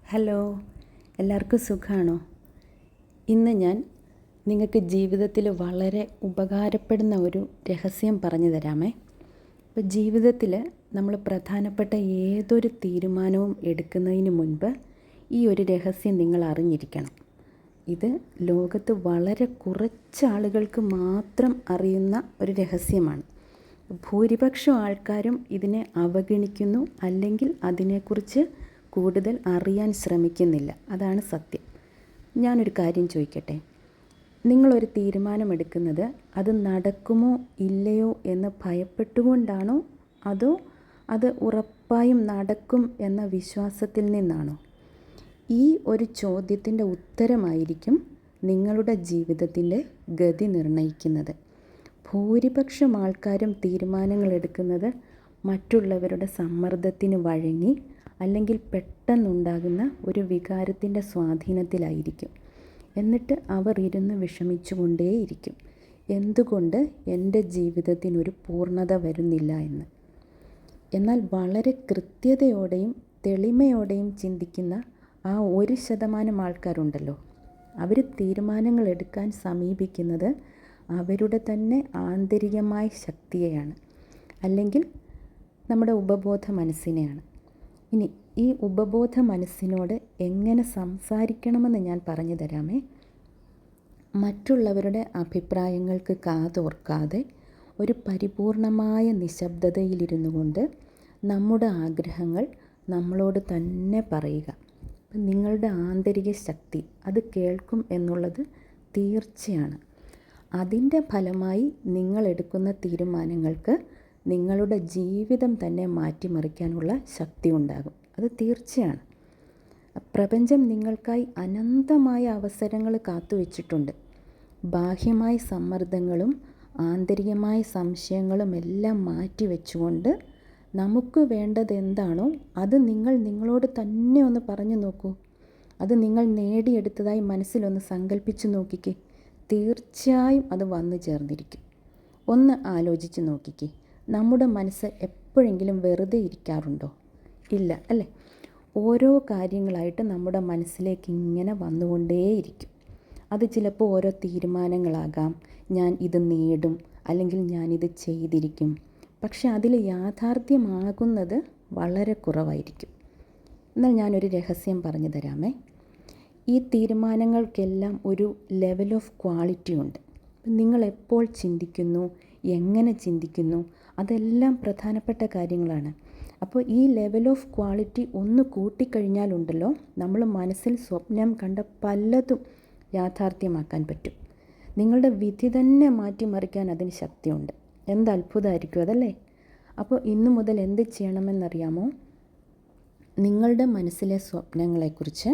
Hello, എല്ലാവർക്കും സുഖമാണോ? ഇന്ന് ഞാൻ നിങ്ങൾക്ക് ജീവിതത്തിൽ വളരെ ഉപകാരപ്പെടുന്ന ഒരു രഹസ്യം പറഞ്ഞു തരാമേ. ഇപ്പോൾ ജീവിതത്തിൽ നമ്മൾ പ്രധാനപ്പെട്ട ഏതൊരു തീരുമാനവും എടുക്കുന്നതിന് മുൻപ് ഈ ഒരു രഹസ്യം നിങ്ങൾ അറിഞ്ഞിരിക്കണം. ഇത് ലോകത്ത് വളരെ കുറച്ച് ആളുകൾക്ക് മാത്രം അറിയുന്ന ഒരു രഹസ്യമാണ്. ഭൂരിപക്ഷം ആൾക്കാരും ഇതിനെ അവഗണിക്കുന്നു, അല്ലെങ്കിൽ അതിനെക്കുറിച്ച് കൂടുതൽ അറിയാൻ ശ്രമിക്കുന്നില്ല. അതാണ് സത്യം. ഞാനൊരു കാര്യം ചോദിക്കട്ടെ. നിങ്ങളൊരു തീരുമാനമെടുക്കുന്നത് അത് നടക്കുമോ ഇല്ലയോ എന്ന് ഭയപ്പെട്ടുകൊണ്ടാണോ, അതോ അത് ഉറപ്പായും നടക്കും എന്ന വിശ്വാസത്തിൽ നിന്നാണോ? ഈ ഒരു ചോദ്യത്തിൻ്റെ ഉത്തരമായിരിക്കും നിങ്ങളുടെ ജീവിതത്തിൻ്റെ ഗതി നിർണ്ണയിക്കുന്നത്. ഭൂരിപക്ഷം ആൾക്കാരും തീരുമാനങ്ങൾ എടുക്കുന്നത് മറ്റുള്ളവരുടെ സമ്മർദ്ദത്തിന് വഴങ്ങി, അല്ലെങ്കിൽ പെട്ടെന്നുണ്ടാകുന്ന ഒരു വികാരത്തിൻ്റെ സ്വാധീനത്തിലായിരിക്കും. എന്നിട്ട് അവർ ഇരുന്ന് വിഷമിച്ചുകൊണ്ടേയിരിക്കും, എന്തുകൊണ്ട് എൻ്റെ ജീവിതത്തിനൊരു പൂർണ്ണത വരുന്നില്ല എന്ന്. എന്നാൽ വളരെ കൃത്യതയോടെയും തെളിമയോടെയും ചിന്തിക്കുന്ന ആ 1% ആൾക്കാരുണ്ടല്ലോ, അവർ തീരുമാനങ്ങൾ എടുക്കാൻ സമീപിക്കുന്നത് അവരുടെ തന്നെ ആന്തരികമായ ശക്തിയെയാണ്, അല്ലെങ്കിൽ നമ്മുടെ ഉപബോധ മനസ്സിനെയാണ്. ഇനി ഈ ഉപബോധ മനസ്സിനോട് എങ്ങനെ സംസാരിക്കണമെന്ന് ഞാൻ പറഞ്ഞു തരാമേ. മറ്റുള്ളവരുടെ അഭിപ്രായങ്ങൾക്ക് കാതോർക്കാതെ ഒരു പരിപൂർണമായ നിശബ്ദതയിലിരുന്നു കൊണ്ട് നമ്മുടെ ആഗ്രഹങ്ങൾ നമ്മളോട് തന്നെ പറയുക. നിങ്ങളുടെ ആന്തരിക ശക്തി അത് കേൾക്കും എന്നുള്ളത് തീർച്ചയാണ്. അതിൻ്റെ ഫലമായി നിങ്ങളെടുക്കുന്ന തീരുമാനങ്ങൾക്ക് നിങ്ങളുടെ ജീവിതം തന്നെ മാറ്റിമറിക്കാനുള്ള ശക്തി ഉണ്ടാകും. അത് തീർച്ചയാണ്. പ്രപഞ്ചം നിങ്ങൾക്കായി അനന്തമായ അവസരങ്ങൾ കാത്തുവച്ചിട്ടുണ്ട്. ബാഹ്യമായ സമ്മർദ്ദങ്ങളും ആന്തരികമായ സംശയങ്ങളും എല്ലാം മാറ്റിവെച്ചുകൊണ്ട് നമുക്ക് വേണ്ടത് എന്താണോ അത് നിങ്ങൾ നിങ്ങളോട് തന്നെ ഒന്ന് പറഞ്ഞു നോക്കൂ. അത് നിങ്ങൾ നേടിയെടുത്തതായി മനസ്സിലൊന്ന് സങ്കല്പിച്ച് നോക്കിക്കേ. തീർച്ചയായും അത് വന്നു ചേർന്നിരിക്കും. ഒന്ന് ആലോചിച്ച് നോക്കിക്കേ. നമ്മുടെ മനസ്സ് എപ്പോഴെങ്കിലും വെറുതെ ഇരിക്കാറുണ്ടോ? ഇല്ല, അല്ലേ? ഓരോ കാര്യങ്ങളായിട്ട് നമ്മുടെ മനസ്സിലേക്ക് ഇങ്ങനെ വന്നുകൊണ്ടേയിരിക്കും. അത് ചിലപ്പോൾ ഓരോ തീരുമാനങ്ങളാകാം. ഞാൻ ഇത് നേടും, അല്ലെങ്കിൽ ഞാനിത് ചെയ്തിരിക്കും. പക്ഷെ അതിൽ യാഥാർത്ഥ്യമാകുന്നത് വളരെ കുറവായിരിക്കും. എന്നാൽ ഞാനൊരു രഹസ്യം പറഞ്ഞു തരാമേ. ഈ തീരുമാനങ്ങൾക്കെല്ലാം ഒരു ലെവൽ ഓഫ് ക്വാളിറ്റി ഉണ്ട്. നിങ്ങൾ എപ്പോൾ ചിന്തിക്കുന്നു, എങ്ങനെ ചിന്തിക്കുന്നു, അതെല്ലാം പ്രധാനപ്പെട്ട കാര്യങ്ങളാണ്. അപ്പോൾ ഈ ലെവൽ ഓഫ് ക്വാളിറ്റി ഒന്ന് കൂട്ടിക്കഴിഞ്ഞാലുണ്ടല്ലോ, നമ്മൾ മനസ്സിൽ സ്വപ്നം കണ്ട പലതും യാഥാർത്ഥ്യമാക്കാൻ പറ്റും. നിങ്ങളുടെ വിധി തന്നെ മാറ്റിമറിക്കാൻ അതിന് ശക്തിയുണ്ട്. എന്ത് അത്ഭുതമായിരിക്കും അതല്ലേ? അപ്പോൾ ഇന്നു മുതൽ എന്ത് ചെയ്യണമെന്നറിയാമോ? നിങ്ങളുടെ മനസ്സിലെ സ്വപ്നങ്ങളെക്കുറിച്ച്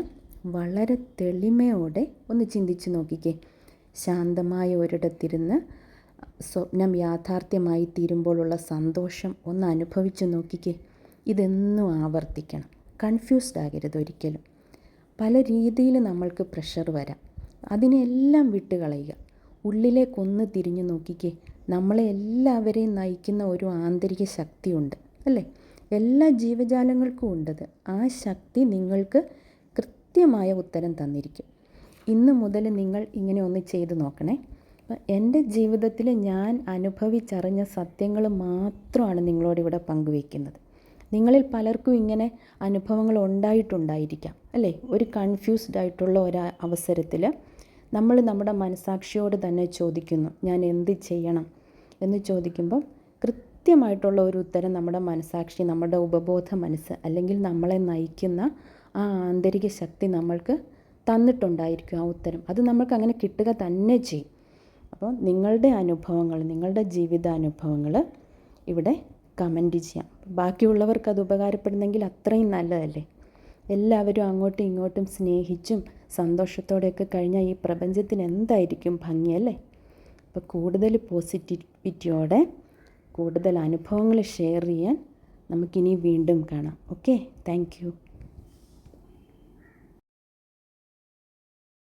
വളരെ തെളിമയോടെ ഒന്ന് ചിന്തിച്ച് നോക്കിക്കേ. ശാന്തമായ ഒരിടത്തിരുന്ന് സ്വപ്നം യാഥാർത്ഥ്യമായി തീരുമ്പോഴുള്ള സന്തോഷം ഒന്ന് അനുഭവിച്ച് നോക്കിക്കേ. ഇതെന്നും ആവർത്തിക്കണം. കൺഫ്യൂസ്ഡ് ആകരുത് ഒരിക്കലും. പല രീതിയിൽ നമ്മൾക്ക് പ്രഷർ വരാം. അതിനെല്ലാം വിട്ടുകളയുക. ഉള്ളിലേക്കൊന്ന് തിരിഞ്ഞു നോക്കിക്കേ. നമ്മളെ എല്ലാവരെയും നയിക്കുന്ന ഒരു ആന്തരിക ശക്തിയുണ്ട്, അല്ലേ? എല്ലാ ജീവജാലങ്ങൾക്കും ഉണ്ടത്. ആ ശക്തി നിങ്ങൾക്ക് കൃത്യമായ ഉത്തരം തന്നിരിക്കും. ഇന്ന് മുതൽ നിങ്ങൾ ഇങ്ങനെ ഒന്ന് ചെയ്തു നോക്കണേ. എൻ്റെ ജീവിതത്തിൽ ഞാൻ അനുഭവിച്ചറിഞ്ഞ സത്യങ്ങൾ മാത്രമാണ് നിങ്ങളോടിവിടെ പങ്കുവയ്ക്കുന്നത്. നിങ്ങളിൽ പലർക്കും ഇങ്ങനെ അനുഭവങ്ങൾ ഉണ്ടായിട്ടുണ്ടായിരിക്കാം, അല്ലേ? ഒരു കൺഫ്യൂസ്ഡ് ആയിട്ടുള്ള ഒരു അവസരത്തിൽ നമ്മൾ നമ്മുടെ മനസാക്ഷിയോട് തന്നെ ചോദിക്കുന്നു, ഞാൻ എന്ത് ചെയ്യണം എന്ന് ചോദിക്കുമ്പോൾ കൃത്യമായിട്ടുള്ള ഒരു ഉത്തരം നമ്മുടെ മനസാക്ഷി, നമ്മുടെ ഉപബോധ മനസ്സ്, അല്ലെങ്കിൽ നമ്മളെ നയിക്കുന്ന ആ ആന്തരിക ശക്തി നമ്മൾക്ക് തന്നിട്ടുണ്ടായിരിക്കും. ആ ഉത്തരം അത് നമ്മൾക്ക് അങ്ങനെ കിട്ടുക തന്നെ ചെയ്യും. അപ്പോൾ നിങ്ങളുടെ അനുഭവങ്ങൾ, നിങ്ങളുടെ ജീവിതാനുഭവങ്ങൾ ഇവിടെ കമൻറ്റ് ചെയ്യാം. ബാക്കിയുള്ളവർക്ക് അത് ഉപകാരപ്പെടുന്നെങ്കിൽ അത്രയും നല്ലതല്ലേ? എല്ലാവരും അങ്ങോട്ടും ഇങ്ങോട്ടും സ്നേഹിച്ചും സന്തോഷത്തോടെയൊക്കെ കഴിഞ്ഞാൽ ഈ പ്രപഞ്ചത്തിന് എന്തായിരിക്കും ഭംഗിയല്ലേ? അപ്പോൾ കൂടുതൽ പോസിറ്റിവിറ്റിയോടെ കൂടുതൽ അനുഭവങ്ങൾ ഷെയർ ചെയ്യാൻ നമുക്കിനി വീണ്ടും കാണാം. Okay, thank you.